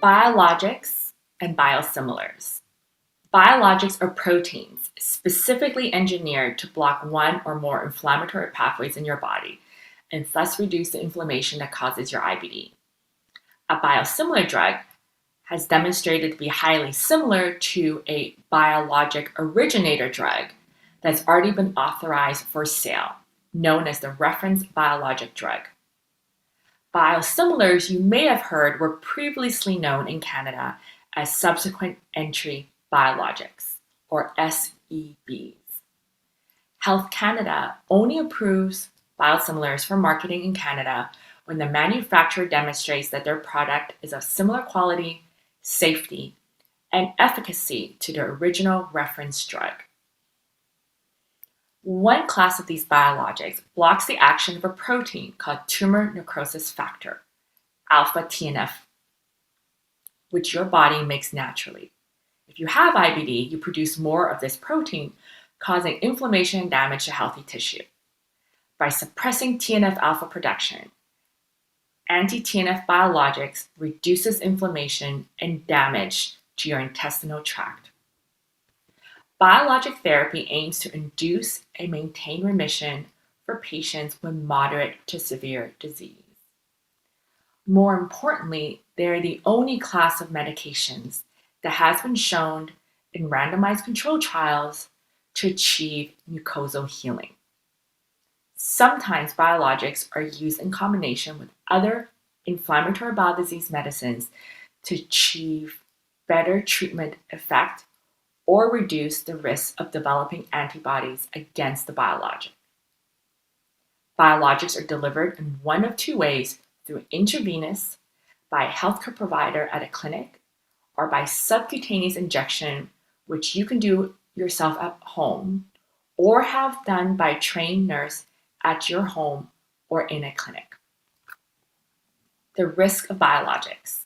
Biologics and biosimilars. Biologics are proteins specifically engineered to block one or more inflammatory pathways in your body and thus reduce the inflammation that causes your IBD. A biosimilar drug has demonstrated to be highly similar to a biologic originator drug that's already been authorized for sale, known as the reference biologic drug. Biosimilars, you may have heard, were previously known in Canada as subsequent entry biologics, or SEBs. Health Canada only approves biosimilars for marketing in Canada when the manufacturer demonstrates that their product is of similar quality, safety, and efficacy to the original reference drug. One class of these biologics blocks the action of a protein called tumor necrosis factor, alpha TNF, which your body makes naturally. If you have IBD, you produce more of this protein, causing inflammation and damage to healthy tissue. By suppressing TNF alpha production, anti-TNF biologics reduces inflammation and damage to your intestinal tract. Biologic therapy aims to induce and maintain remission for patients with moderate to severe disease. More importantly, they are the only class of medications that has been shown in randomized controlled trials to achieve mucosal healing. Sometimes biologics are used in combination with other inflammatory bowel disease medicines to achieve better treatment effect or reduce the risk of developing antibodies against the biologic. Biologics are delivered in one of two ways: through intravenous by a healthcare provider at a clinic, or by subcutaneous injection, which you can do yourself at home or have done by a trained nurse at your home or in a clinic. The risk of biologics.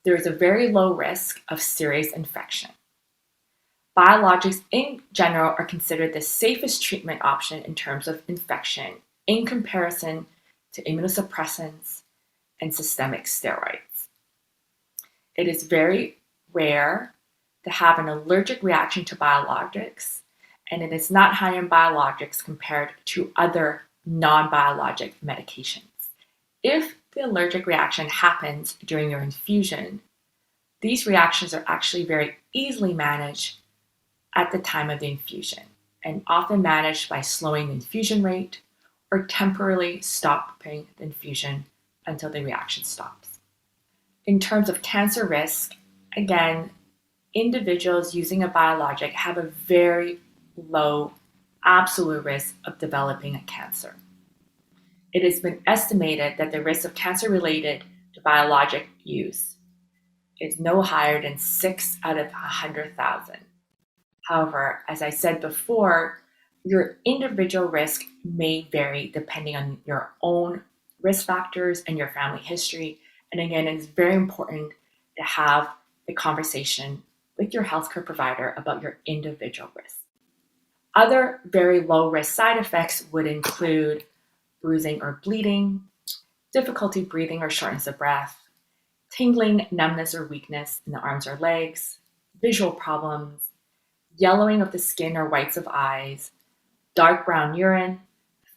There is a very low risk of serious infection. Biologics in general are considered the safest treatment option in terms of infection in comparison to immunosuppressants and systemic steroids. It is very rare to have an allergic reaction to biologics, and it is not high in biologics compared to other non-biologic medications. If the allergic reaction happens during your infusion, these reactions are actually very easily managed at the time of the infusion, and often managed by slowing the infusion rate or temporarily stopping the infusion until the reaction stops. In terms of cancer risk, again, individuals using a biologic have a very low absolute risk of developing a cancer. It has been estimated that the risk of cancer related to biologic use is no higher than 6 out of 100,000. However, as I said before, your individual risk may vary depending on your own risk factors and your family history. And again, it's very important to have a conversation with your healthcare provider about your individual risk. Other very low risk side effects would include bruising or bleeding, difficulty breathing or shortness of breath, tingling, numbness or weakness in the arms or legs, visual problems, yellowing of the skin or whites of eyes, dark brown urine,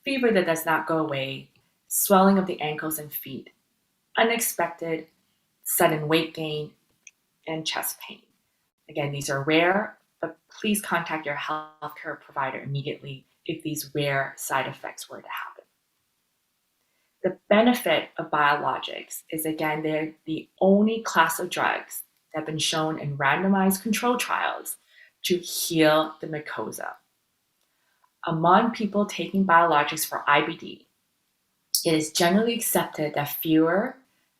fever that does not go away, swelling of the ankles and feet, unexpected sudden weight gain, and chest pain. Again, these are rare, but please contact your healthcare provider immediately if these rare side effects were to happen. The benefit of biologics is, again, they're the only class of drugs that have been shown in randomized controlled trials to heal the mucosa. Among people taking biologics for IBD, it is generally accepted that fewer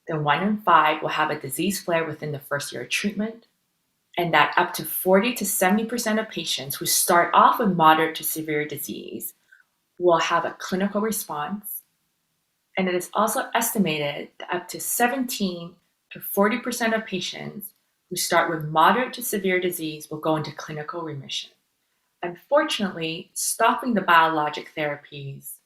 than 1 in 5 will have a disease flare within the first year of treatment, and that up to 40 to 70% of patients who start off with moderate to severe disease will have a clinical response. And it is also estimated that up to 17 to 40% of patients who start with moderate to severe disease will go into clinical remission. Unfortunately, stopping the biologic therapies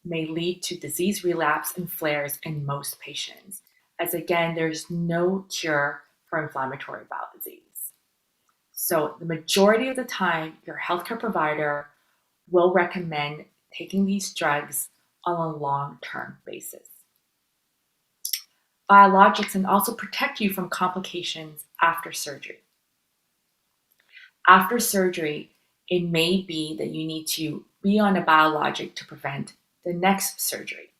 may lead to disease relapse and flares in most patients. as again, there's no cure for inflammatory bowel disease. So the majority of the time, your healthcare provider will recommend taking these drugs on a long-term basis. Biologics can also protect you from complications after surgery. After surgery, it may be that you need to be on a biologic to prevent the next surgery.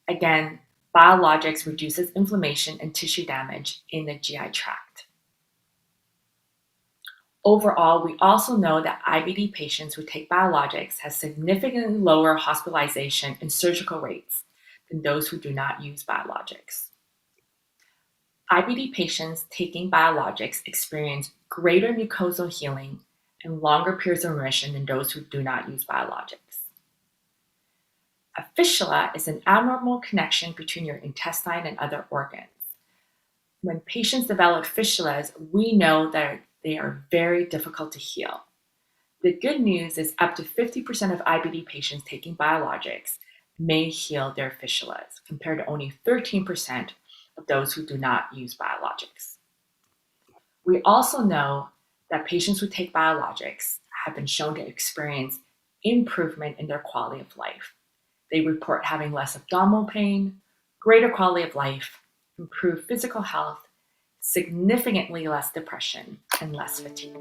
Again, biologics reduces inflammation and tissue damage in the GI tract. Overall, we also know that IBD patients who take biologics have significantly lower hospitalization and surgical rates than those who do not use biologics. IBD patients taking biologics experience greater mucosal healing and longer periods of remission than those who do not use biologics. A fistula is an abnormal connection between your intestine and other organs. When patients develop fistulas, we know that they are very difficult to heal. The good news is up to 50% of IBD patients taking biologics may heal their fistulas, compared to only 13% of those who do not use biologics. We also know that patients who take biologics have been shown to experience improvement in their quality of life. They report having less abdominal pain, greater quality of life, improved physical health, significantly less depression, and less fatigue.